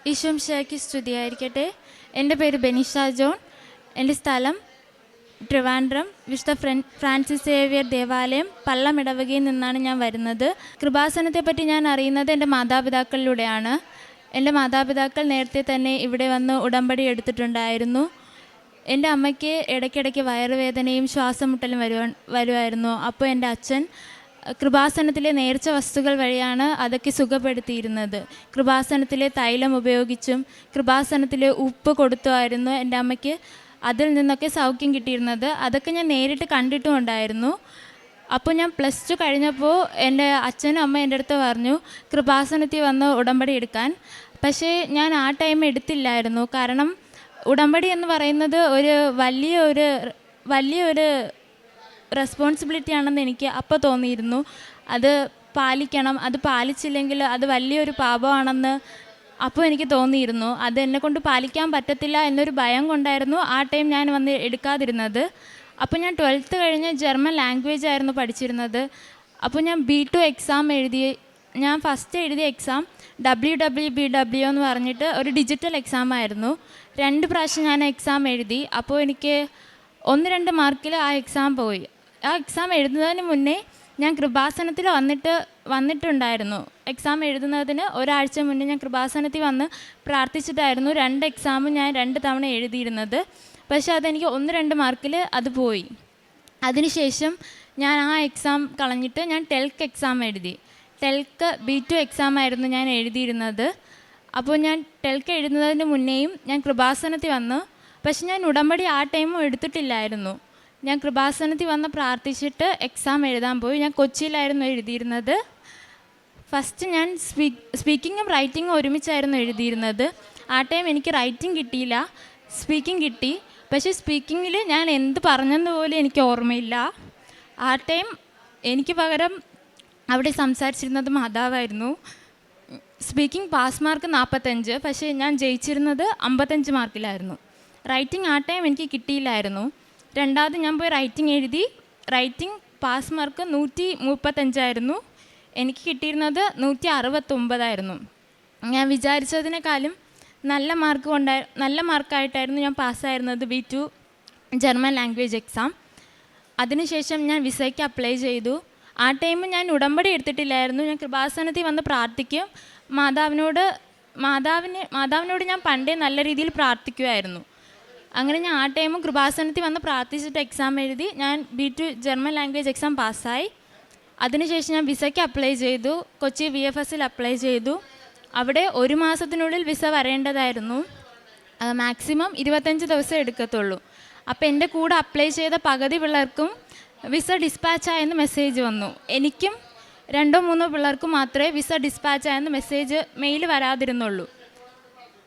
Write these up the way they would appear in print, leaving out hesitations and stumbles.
ഈശോമിശിഹായ്ക്ക് സ്തുതിയായിരിക്കട്ടെ. എൻ്റെ പേര് ബെനിഷ ജോൺ. എൻ്റെ സ്ഥലം ട്രിവാൻഡ്രം വിശുദ്ധ ഫ്രാൻസിസ് സേവ്യർ ദേവാലയം പള്ളം ഇടവകയിൽ നിന്നാണ് ഞാൻ വരുന്നത്. കൃപാസനത്തെപ്പറ്റി ഞാൻ അറിയുന്നത് എൻ്റെ മാതാപിതാക്കളിലൂടെയാണ്. എൻ്റെ മാതാപിതാക്കൾ നേരത്തെ തന്നെ ഇവിടെ വന്ന് ഉടമ്പടി എടുത്തിട്ടുണ്ടായിരുന്നു. എൻ്റെ അമ്മയ്ക്ക് ഇടയ്ക്കിടയ്ക്ക് വയറുവേദനയും ശ്വാസമുട്ടലും വരുമായിരുന്നു. അപ്പോൾ എൻ്റെ അച്ഛൻ കൃപാസനത്തിലെ നേർച്ച വസ്തുക്കൾ വഴിയാണ് അതൊക്കെ സുഖപ്പെടുത്തിയിരുന്നത്. കൃപാസനത്തിലെ തൈലം ഉപയോഗിച്ചും കൃപാസനത്തിലെ ഉപ്പ് കൊടുത്തുമായിരുന്നു എൻ്റെ അമ്മയ്ക്ക് അതിൽ നിന്നൊക്കെ സൗഖ്യം കിട്ടിയിരുന്നത്. അതൊക്കെ ഞാൻ നേരിട്ട് കണ്ടിട്ടുമുണ്ടായിരുന്നു. അപ്പോൾ ഞാൻ +2 കഴിഞ്ഞപ്പോൾ എൻ്റെ അച്ഛനും അമ്മ എൻ്റെ അടുത്ത് പറഞ്ഞു കൃപാസനത്തിൽ വന്ന് ഉടമ്പടി എടുക്കാൻ. പക്ഷേ ഞാൻ ആ ടൈം എടുത്തില്ലായിരുന്നു. കാരണം ഉടമ്പടി എന്ന് പറയുന്നത് ഒരു വലിയൊരു റെസ്പോൺസിബിലിറ്റി ആണെന്ന് എനിക്ക് അപ്പോൾ തോന്നിയിരുന്നു. അത് പാലിക്കണം, അത് പാലിച്ചില്ലെങ്കിൽ അത് വലിയൊരു പാപമാണെന്ന് അപ്പോൾ എനിക്ക് തോന്നിയിരുന്നു. അത് എന്നെക്കൊണ്ട് പാലിക്കാൻ പറ്റത്തില്ല എന്നൊരു ഭയം കൊണ്ടായിരുന്നു ആ ടൈം ഞാൻ വന്ന് എടുക്കാതിരുന്നത്. അപ്പോൾ ഞാൻ 12th കഴിഞ്ഞ് ജർമ്മൻ ലാംഗ്വേജ് ആയിരുന്നു പഠിച്ചിരുന്നത്. അപ്പോൾ ഞാൻ B2 എക്സാം എഴുതി. ഞാൻ ഫസ്റ്റ് എഴുതിയ എക്സാം WWBW എന്ന് പറഞ്ഞിട്ട് ഒരു ഡിജിറ്റൽ എക്സാം ആയിരുന്നു. 2 പ്രാവശ്യം ഞാൻ എക്സാം എഴുതി. അപ്പോൾ എനിക്ക് 1-2 മാർക്കിൽ ആ എക്സാം പോയി. ആ എക്സാം എഴുതുന്നതിന് മുന്നേ ഞാൻ കൃപാസനത്തിൽ വന്നിട്ടുണ്ടായിരുന്നു. എക്സാം എഴുതുന്നതിന് ഒരാഴ്ച മുന്നേ ഞാൻ കൃപാസനത്തിൽ വന്ന് പ്രാർത്ഥിച്ചിട്ടായിരുന്നു 2 എക്സാമും ഞാൻ 2 തവണ എഴുതിയിരുന്നത്. പക്ഷേ അതെനിക്ക് 1-2 മാർക്കിൽ അത് പോയി. അതിനുശേഷം ഞാൻ ആ എക്സാം കളഞ്ഞിട്ട് ഞാൻ ടെൽക്ക് എക്സാം എഴുതി. ടെൽക്ക് B2 എക്സാം ആയിരുന്നു ഞാൻ എഴുതിയിരുന്നത്. അപ്പോൾ ഞാൻ ടെൽക്ക് എഴുതുന്നതിന് മുന്നേയും ഞാൻ കൃപാസനത്തിൽ വന്നു. പക്ഷെ ഞാൻ ഉടമ്പടി ആ ടൈമും എടുത്തിട്ടില്ലായിരുന്നു. ഞാൻ കൃപാസനത്തിൽ വന്ന് പ്രാർത്ഥിച്ചിട്ട് എക്സാം എഴുതാൻ പോയി. ഞാൻ കൊച്ചിയിലായിരുന്നു എഴുതിയിരുന്നത്. ഫസ്റ്റ് ഞാൻ സ്പീക്കിങ്ങും റൈറ്റിങ്ങും ഒരുമിച്ചായിരുന്നു എഴുതിയിരുന്നത്. ആ ടൈം എനിക്ക് റൈറ്റിംഗ് കിട്ടിയില്ല, സ്പീക്കിംഗ് കിട്ടി. പക്ഷേ സ്പീക്കിങ്ങിൽ ഞാൻ എന്ത് പറഞ്ഞെന്ന് പോലും എനിക്ക് ഓർമ്മയില്ല. ആ ടൈം എനിക്ക് പകരം അവിടെ സംസാരിച്ചിരുന്നത് മാതാവായിരുന്നു. സ്പീക്കിംഗ് പാസ് മാർക്ക് 45, പക്ഷേ ഞാൻ ജയിച്ചിരുന്നത് 55 മാർക്കിലായിരുന്നു. റൈറ്റിംഗ് ആ ടൈം എനിക്ക് കിട്ടിയില്ലായിരുന്നു. രണ്ടാമത് ഞാൻ പോയി റൈറ്റിംഗ് എഴുതി. റൈറ്റിംഗ് പാസ് മാർക്ക് 135 എനിക്ക് കിട്ടിയിരുന്നത് 169. ഞാൻ വിചാരിച്ചതിനേക്കാളും നല്ല മാർക്കായിട്ടായിരുന്നു ഞാൻ പാസ്സായിരുന്നത് B2 ജർമ്മൻ ലാംഗ്വേജ് എക്സാം. അതിനുശേഷം ഞാൻ വിസയ്ക്ക് അപ്ലൈ ചെയ്തു. ആ ടൈം ഞാൻ ഉടമ്പടി എടുത്തിട്ടില്ലായിരുന്നു. ഞാൻ കൃപാസനത്തിൽ വന്ന് പ്രാർത്ഥിക്കും. മാതാവിനോട് ഞാൻ പണ്ടേ നല്ല രീതിയിൽ പ്രാർത്ഥിക്കുമായിരുന്നു. അങ്ങനെ ഞാൻ ആ ടൈമും കൃപാസനത്തിൽ വന്ന് പ്രാർത്ഥിച്ചിട്ട് എക്സാം എഴുതി. ഞാൻ B2 ജർമ്മൻ ലാംഗ്വേജ് എക്സാം പാസ്സായി. അതിനുശേഷം ഞാൻ വിസയ്ക്ക് അപ്ലൈ ചെയ്തു. കൊച്ചി VFSൽ അപ്ലൈ ചെയ്തു. അവിടെ 1 മാസത്തിനുള്ളിൽ വിസ വരേണ്ടതായിരുന്നു. മാക്സിമം 25 ദിവസം എടുക്കത്തുള്ളൂ. അപ്പോൾ എൻ്റെ കൂടെ അപ്ലൈ ചെയ്ത പകുതി പിള്ളേർക്കും വിസ ഡിസ്പാച്ചായെന്ന് മെസ്സേജ് വന്നു. എനിക്കും 2-3 പിള്ളേർക്കും മാത്രമേ വിസ ഡിസ്പാച്ചായെന്ന് മെയിൽ വരാതിരുന്നുള്ളൂ.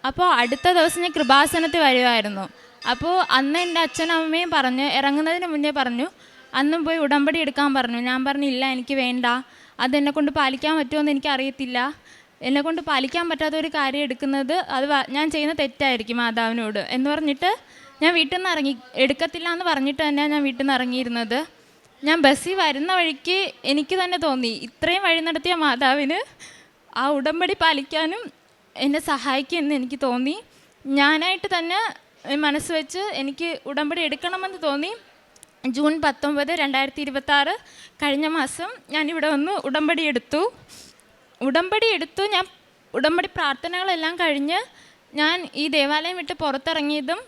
അപ്പോൾ അടുത്ത ദിവസം ഞാൻ കൃപാസനത്തിൽ വരുമായിരുന്നു. അപ്പോൾ അന്ന് എൻ്റെ അച്ഛനും അമ്മയും പറഞ്ഞു, ഇറങ്ങുന്നതിന് മുന്നേ പറഞ്ഞു, അന്നും പോയി ഉടമ്പടി എടുക്കാൻ പറഞ്ഞു. ഞാൻ പറഞ്ഞില്ല, എനിക്ക് വേണ്ട, അതെന്നെക്കൊണ്ട് പാലിക്കാൻ പറ്റുമോയെന്ന് എനിക്കറിയത്തില്ല. എന്നെക്കൊണ്ട് പാലിക്കാൻ പറ്റാത്തൊരു കാര്യം എടുക്കുന്നത് അത് ഞാൻ ചെയ്യുന്ന തെറ്റായിരിക്കും മാതാവിനോട് എന്ന് പറഞ്ഞിട്ട് ഞാൻ വീട്ടിൽ നിന്ന് ഇറങ്ങി. എടുക്കത്തില്ല എന്ന് പറഞ്ഞിട്ട് തന്നെയാണ് ഞാൻ വീട്ടിൽ നിന്ന് ഇറങ്ങിയിരുന്നത്. ഞാൻ ബസ്സിൽ വരുന്ന വഴിക്ക് എനിക്ക് തന്നെ തോന്നി ഇത്രയും വഴി നടത്തിയ മാതാവിന് ആ ഉടമ്പടി പാലിക്കാനും എന്നെ സഹായിക്കുമെന്ന് എനിക്ക് തോന്നി. ഞാനായിട്ട് തന്നെ മനസ്സ് വെച്ച് എനിക്ക് ഉടമ്പടി എടുക്കണമെന്ന് തോന്നി. ജൂൺ 19, 2026 കഴിഞ്ഞ മാസം ഞാനിവിടെ വന്ന് ഉടമ്പടി എടുത്തു. ഞാൻ ഉടമ്പടി പ്രാർത്ഥനകളെല്ലാം കഴിഞ്ഞ് ഞാൻ ഈ ദേവാലയം വിട്ട് പുറത്തിറങ്ങിയതും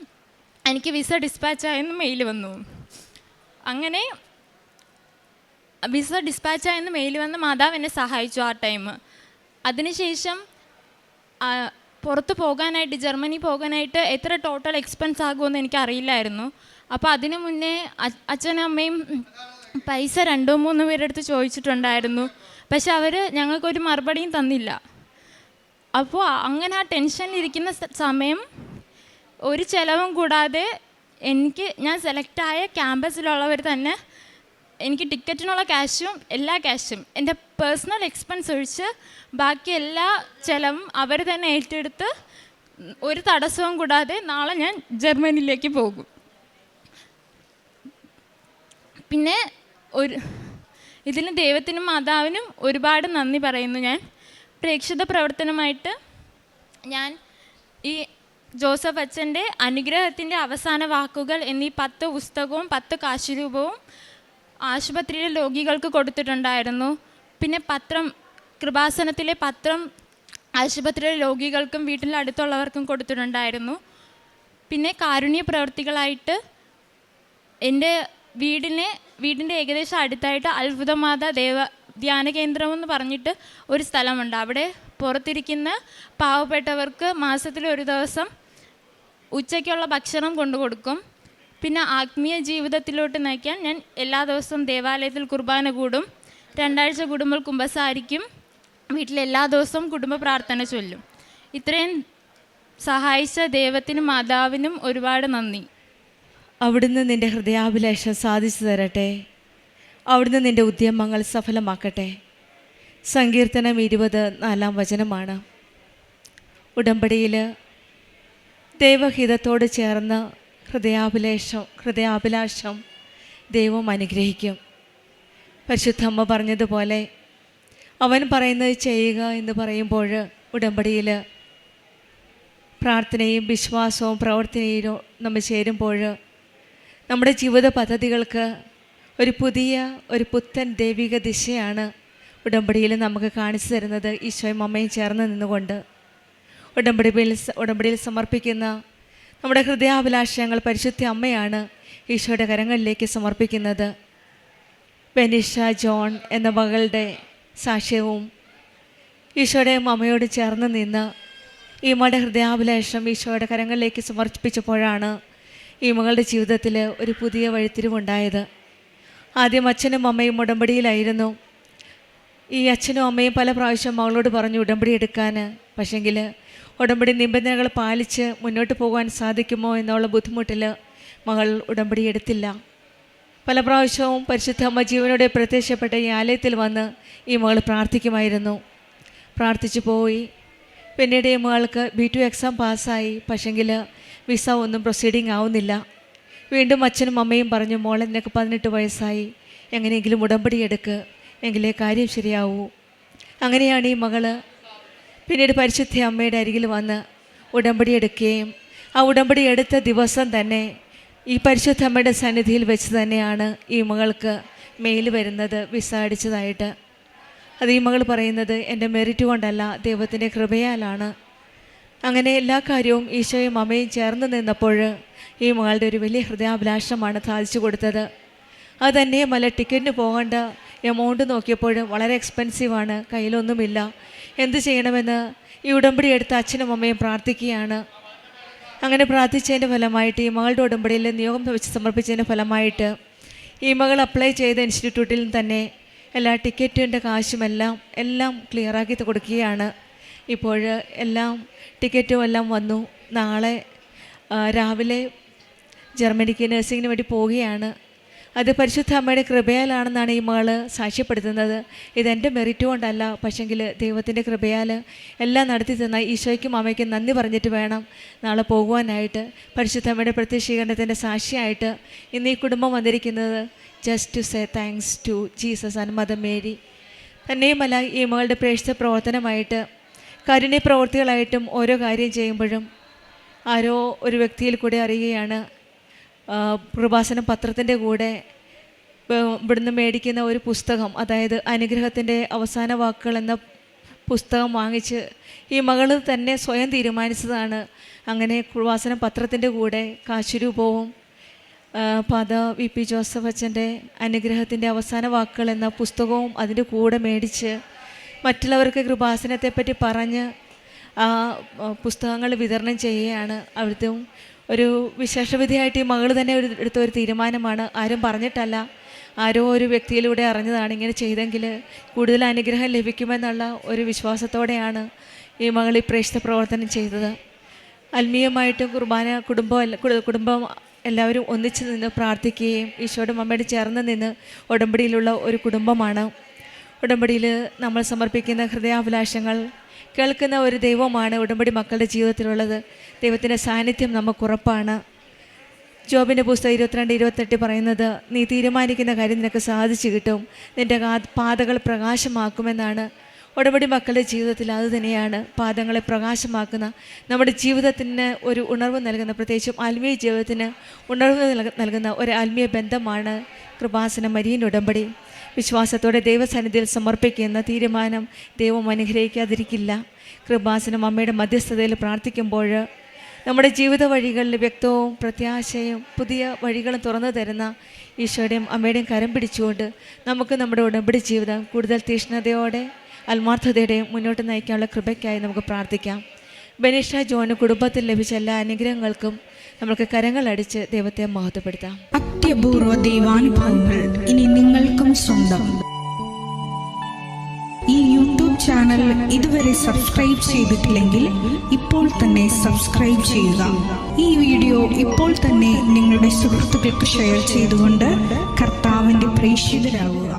എനിക്ക് വിസ ഡിസ്പാച്ചായെന്ന് മെയിൽ വന്നു. അങ്ങനെ വിസ ഡിസ്പാച്ചായെന്ന് മെയിൽ വന്ന് മാതാവ് എന്നെ സഹായിച്ചു ആ ടൈം. അതിനുശേഷം പുറത്ത് പോകാനായിട്ട്, ജർമ്മനി പോകാനായിട്ട് എത്ര ടോട്ടൽ എക്സ്പെൻസ് ആകുമെന്ന് എനിക്കറിയില്ലായിരുന്നു. അപ്പോൾ അതിനു മുന്നേ അച്ഛനും അമ്മയും പൈസ 2-3 പേരുടെ അടുത്ത് ചോദിച്ചിട്ടുണ്ടായിരുന്നു. പക്ഷെ അവർ ഞങ്ങൾക്കൊരു മറുപടിയും തന്നില്ല. അപ്പോൾ അങ്ങനെ ആ ടെൻഷനിലിരിക്കുന്ന സമയം ഒരു ചിലവും കൂടാതെ ഞാൻ സെലക്റ്റായ ക്യാമ്പസിലുള്ളവർ തന്നെ എനിക്ക് ടിക്കറ്റിനുള്ള എല്ലാ ക്യാഷും എൻ്റെ പേഴ്സണൽ എക്സ്പെൻസ് ഒഴിച്ച് ബാക്കി എല്ലാ ചിലവും അവർ തന്നെ ഏറ്റെടുത്ത് ഒരു തടസ്സവും കൂടാതെ നാളെ ഞാൻ ജർമ്മനിയിലേക്ക് പോകും. പിന്നെ ഇതിന് ദൈവത്തിനും മാതാവിനും ഒരുപാട് നന്ദി പറയുന്നു. ഞാൻ പ്രേക്ഷിത പ്രവർത്തനമായിട്ട് ഞാൻ ഈ ജോസഫ് അച്ഛൻ്റെ അനുഗ്രഹത്തിൻ്റെ അവസാന വാക്കുകൾ എന്നീ 10 പുസ്തകവും 10 കാശുരൂപവും ആശുപത്രിയിലെ രോഗികൾക്ക് കൊടുത്തിട്ടുണ്ടായിരുന്നു. പിന്നെ പത്രം, കൃപാസനത്തിലെ പത്രം ആശുപത്രിയിലെ രോഗികൾക്കും വീട്ടിലെ അടുത്തുള്ളവർക്കും കൊടുത്തിട്ടുണ്ടായിരുന്നു. പിന്നെ കാരുണ്യ പ്രവർത്തികളായിട്ട് എൻ്റെ വീടിൻ്റെ ഏകദേശം അടുത്തായിട്ട് അത്ഭുതമാത ധ്യാന കേന്ദ്രം എന്ന് പറഞ്ഞിട്ട് ഒരു സ്ഥലമുണ്ട്. അവിടെ പുറത്തിരിക്കുന്ന പാവപ്പെട്ടവർക്ക് മാസത്തിൽ ഒരു ദിവസം ഉച്ചയ്ക്കുള്ള ഭക്ഷണം കൊണ്ടു കൊടുക്കും. പിന്നെ ആത്മീയ ജീവിതത്തിലോട്ട് നയിക്കാൻ ഞാൻ എല്ലാ ദിവസവും ദേവാലയത്തിൽ കുർബാന കൂടും. 2 ആഴ്ച കൂടുമ്പോൾ കുമ്പസാരിക്കും. വീട്ടിലെല്ലാ ദിവസവും കുടുംബ പ്രാർത്ഥന ചൊല്ലും. ഇത്രയും സഹായിച്ച ദൈവത്തിനും മാതാവിനും ഒരുപാട് നന്ദി. അവിടുന്ന് നിൻ്റെ ഹൃദയാഭിലാഷം സാധിച്ചു തരട്ടെ. അവിടുന്ന് നിൻ്റെ ഉദ്യമങ്ങൾ സഫലമാക്കട്ടെ. സങ്കീർത്തനം 20:4 ഉടമ്പടിയിൽ ദൈവഹിതത്തോട് ചേർന്ന് ഹൃദയാഭിലാഷം ദൈവം അനുഗ്രഹിക്കും. പരിശുദ്ധമ്മ പറഞ്ഞതുപോലെ അവൻ പറയുന്നത് ചെയ്യുക എന്ന് പറയുമ്പോൾ ഉടമ്പടിയിൽ പ്രാർത്ഥനയും വിശ്വാസവും പ്രവർത്തനയും നമ്മൾ ചേരുമ്പോൾ നമ്മുടെ ജീവിത പദ്ധതികൾക്ക് ഒരു പുത്തൻ ദൈവിക ദിശയാണ് ഉടമ്പടിയിൽ നമുക്ക് കാണിച്ചു തരുന്നത്. ഈശോയും അമ്മയും ചേർന്ന് നിന്നുകൊണ്ട് ഉടമ്പടിയിൽ സമർപ്പിക്കുന്ന നമ്മുടെ ഹൃദയാഭിലാഷങ്ങൾ പരിശുദ്ധ അമ്മയാണ് ഈശോയുടെ കരങ്ങളിലേക്ക് സമർപ്പിക്കുന്നത്. ബെനിഷ ജോൺ എന്ന മകളുടെ സാക്ഷ്യവും ഈശോയുടെ അമ്മയോട് ചേർന്ന് നിന്ന് ഈ മകളുടെ ഹൃദയാഭിലാഷം ഈശോയുടെ കരങ്ങളിലേക്ക് സമർപ്പിച്ചപ്പോഴാണ് ഈ മകളുടെ ജീവിതത്തിൽ ഒരു പുതിയ വഴിത്തിരിവുണ്ടായത്. ആദ്യം അച്ഛനും അമ്മയും ഉടമ്പടിയിലായിരുന്നു. ഈ അച്ഛനും അമ്മയും പല പ്രാവശ്യം മകളോട് പറഞ്ഞു ഉടമ്പടി എടുക്കാൻ. പക്ഷെങ്കിൽ ഉടമ്പടി നിബന്ധനകൾ പാലിച്ച് മുന്നോട്ട് പോകാൻ സാധിക്കുമോ എന്നുള്ള ബുദ്ധിമുട്ടിൽ മകൾ ഉടമ്പടി എടുത്തില്ല. പല പ്രാവശ്യവും പരിശുദ്ധ അമ്മ ജീവനോടെ പ്രത്യക്ഷപ്പെട്ട ഈ ആലയത്തിൽ വന്ന് ഈ മകൾ പ്രാർത്ഥിക്കുമായിരുന്നു. പ്രാർത്ഥിച്ചു പോയി. പിന്നീട് ഈ മകൾക്ക് B2 എക്സാം പാസ്സായി. പക്ഷെങ്കിൽ വിസ ഒന്നും പ്രൊസീഡിങ് ആവുന്നില്ല. വീണ്ടും അച്ഛനും അമ്മയും പറഞ്ഞു മോളെ നിനക്ക് 18 വയസ്സായി, എങ്ങനെയെങ്കിലും ഉടമ്പടി എടുക്ക്, എങ്കിലേ കാര്യം ശരിയാവൂ. അങ്ങനെയാണ് ഈ മകൾ പിന്നീട് പരിശുദ്ധ അമ്മയുടെ അരികിൽ വന്ന് ഉടമ്പടി എടുക്കുകയും ആ ഉടമ്പടി എടുത്ത ദിവസം തന്നെ ഈ പരിശുദ്ധ അമ്മയുടെ സന്നിധിയിൽ വെച്ച് തന്നെയാണ് ഈ മകൾക്ക് മെയിൽ വരുന്നത് വിസ അടിച്ചതായിട്ട്. അത് ഈ മകൾ പറയുന്നത് എൻ്റെ മെറിറ്റ് കൊണ്ടല്ല, ദൈവത്തിൻ്റെ കൃപയാലാണ്. അങ്ങനെ എല്ലാ കാര്യവും ഈശോയും അമ്മയും ചേർന്ന് നിന്നപ്പോൾ ഈ മകളുടെ ഒരു വലിയ ഹൃദയാഭിലാഷമാണ് സാധിച്ചു കൊടുത്തത്. അത് തന്നെയുമല്ല, ടിക്കറ്റിന് പോകേണ്ട എമൗണ്ട് നോക്കിയപ്പോൾ വളരെ എക്സ്പെൻസീവാണ്, കയ്യിലൊന്നുമില്ല. എന്ത് ചെയ്യണമെന്ന് ഈ ഉടമ്പടി എടുത്ത അച്ഛനും അമ്മയും പ്രാർത്ഥിക്കുകയാണ്. അങ്ങനെ പ്രാർത്ഥിച്ചതിൻ്റെ ഫലമായിട്ട് ഈ മകളുടെ ഉടമ്പടിയിൽ നിയോഗം വെച്ച് സമർപ്പിച്ചതിൻ്റെ ഫലമായിട്ട് ഈ മകൾ അപ്ലൈ ചെയ്ത ഇൻസ്റ്റിറ്റ്യൂട്ടിൽ തന്നെ എല്ലാ ടിക്കറ്റിൻ്റെ എല്ലാം ക്ലിയറാക്കി കൊടുക്കുകയാണ്. ഇപ്പോൾ ടിക്കറ്റും എല്ലാം വന്നു. നാളെ രാവിലെ ജർമ്മനിക്ക് നഴ്സിങ്ങിന് വേണ്ടി പോവുകയാണ്. അത് പരിശുദ്ധ അമ്മയുടെ കൃപയാലാണെന്നാണ് ഈ മകൾ സാക്ഷ്യപ്പെടുത്തുന്നത്. ഇതെൻ്റെ മെറിറ്റ് കൊണ്ടല്ല, പക്ഷെങ്കിൽ ദൈവത്തിൻ്റെ കൃപയാൽ എല്ലാം നടത്തി തന്ന ഈശോയ്ക്കും അമ്മയ്ക്കും നന്ദി പറഞ്ഞിട്ട് വേണം നാളെ പോകുവാനായിട്ട്. പരിശുദ്ധ അമ്മയുടെ പ്രത്യക്ഷീകരണത്തിൻ്റെ സാക്ഷിയായിട്ട് ഇന്ന് ഈ കുടുംബം വന്നിരിക്കുന്നത് just to say thanks to Jesus and Mother Mary. തന്നെയുമല്ല, ഈ മകളുടെ പ്രേക്ഷിത പ്രവർത്തനമായിട്ട് കാരുണ്യ പ്രവൃത്തികളായിട്ടും ഓരോ കാര്യം ചെയ്യുമ്പോഴും ആരോ ഒരു വ്യക്തിയിൽ കൂടെ അറിയുകയാണ്, കൃപാസനം പത്രത്തിൻ്റെ കൂടെ ഇവിടുന്ന് മേടിക്കുന്ന ഒരു പുസ്തകം, അതായത് അനുഗ്രഹത്തിൻ്റെ അവസാന വാക്കുകൾ എന്ന പുസ്തകം വാങ്ങിച്ച് ഈ മകൾ തന്നെ സ്വയം തീരുമാനിച്ചതാണ്. അങ്ങനെ കൃപാസനം പത്രത്തിൻ്റെ കൂടെ കാശുരൂപവും ഫാദർ VP ജോസഫ് അച്ഛൻ്റെ അനുഗ്രഹത്തിൻ്റെ അവസാന വാക്കുകൾ എന്ന പുസ്തകവും അതിൻ്റെ കൂടെ മേടിച്ച് മറ്റുള്ളവർക്ക് കൃപാസനത്തെപ്പറ്റി പറഞ്ഞ് ആ പുസ്തകങ്ങൾ വിതരണം ചെയ്യുകയാണ്. അവിടുത്തെ ഒരു വിശേഷവിധിയായിട്ട് ഈ മകൾ തന്നെ എടുത്ത ഒരു തീരുമാനമാണ്. ആരും പറഞ്ഞിട്ടല്ല, ആരോ ഒരു വ്യക്തിയിലൂടെ അറിഞ്ഞതാണ്. ഇങ്ങനെ ചെയ്തെങ്കിൽ കൂടുതൽ അനുഗ്രഹം ലഭിക്കുമെന്നുള്ള ഒരു വിശ്വാസത്തോടെയാണ് ഈ മകൾ ഈ പ്രേക്ഷിത പ്രവർത്തനം ചെയ്തത്. ആത്മീയമായിട്ടും കുടുംബം എല്ലാവരും ഒന്നിച്ച് നിന്ന് പ്രാർത്ഥിക്കുകയും ഈശോയുടെ അമ്മയോട് ചേർന്ന് നിന്ന് ഉടമ്പടിയിലുള്ള ഒരു കുടുംബമാണ്. ഉടമ്പടിയിൽ നമ്മൾ സമർപ്പിക്കുന്ന ഹൃദയാഭിലാഷങ്ങൾ കേൾക്കുന്ന ഒരു ദൈവമാണ് ഉടമ്പടി മക്കളുടെ ജീവിതത്തിലുള്ളത്. ദൈവത്തിൻ്റെ സാന്നിധ്യം നമുക്കുറപ്പാണ്. ജോബിൻ്റെ പുസ്തകം 22:28 പറയുന്നത്, നീ തീരുമാനിക്കുന്ന കാര്യം നിനക്ക് സാധിച്ചു കിട്ടും, നിൻ്റെ പാതകൾ പ്രകാശമാക്കുമെന്നാണ്. ഉടമ്പടി മക്കളുടെ ജീവിതത്തിൽ അത് തന്നെയാണ് പാദങ്ങളെ പ്രകാശമാക്കുന്ന, നമ്മുടെ ജീവിതത്തിന് ഒരു ഉണർവ് നൽകുന്ന, പ്രത്യേകിച്ചും ആത്മീയ ജീവിതത്തിന് ഉണർവ് നൽകുന്ന ഒരു ആത്മീയ ബന്ധമാണ് കൃപാസന മരിയൻ ഉടമ്പടി. വിശ്വാസത്തോടെ ദൈവസന്നിധിയിൽ സമർപ്പിക്കുന്ന തീരുമാനം ദൈവം അനുഗ്രഹിക്കാതിരിക്കില്ല. കൃപാസനം അമ്മയുടെ മധ്യസ്ഥതയിൽ പ്രാർത്ഥിക്കുമ്പോൾ നമ്മുടെ ജീവിത വഴികളിൽ വ്യക്തവും പ്രത്യാശയും പുതിയ വഴികളും തുറന്നു തരുന്ന ഈശോയുടെയും അമ്മയുടെയും കരം പിടിച്ചുകൊണ്ട് നമുക്ക് നമ്മുടെ ഉടമ്പടി ജീവിതം കൂടുതൽ തീഷ്ണതയോടെ ആത്മാർത്ഥതയോടെയും മുന്നോട്ട് നയിക്കാനുള്ള കൃപയ്ക്കായി നമുക്ക് പ്രാർത്ഥിക്കാം. ബെനീഷ ജോണ് കുടുംബത്തിൽ ലഭിച്ച എല്ലാ അനുഗ്രഹങ്ങൾക്കും നമുക്ക് കരങ്ങളടിച്ച് ദൈവത്തെ മഹത്വപ്പെടുത്താം. അത്യപൂർവ ദൈവാനുഭവങ്ങൾ ഇനി നിങ്ങൾക്കും സ്വന്തം. ഈ യൂട്യൂബ് ചാനൽ ഇതുവരെ സബ്സ്ക്രൈബ് ചെയ്തിട്ടില്ലെങ്കിൽ ഇപ്പോൾ തന്നെ സബ്സ്ക്രൈബ് ചെയ്യുക. ഈ വീഡിയോ ഇപ്പോൾ തന്നെ നിങ്ങളുടെ സുഹൃത്തുക്കൾക്ക് ഷെയർ ചെയ്തുകൊണ്ട് കർത്താവിൻ്റെ പ്രേക്ഷിതരാകുക.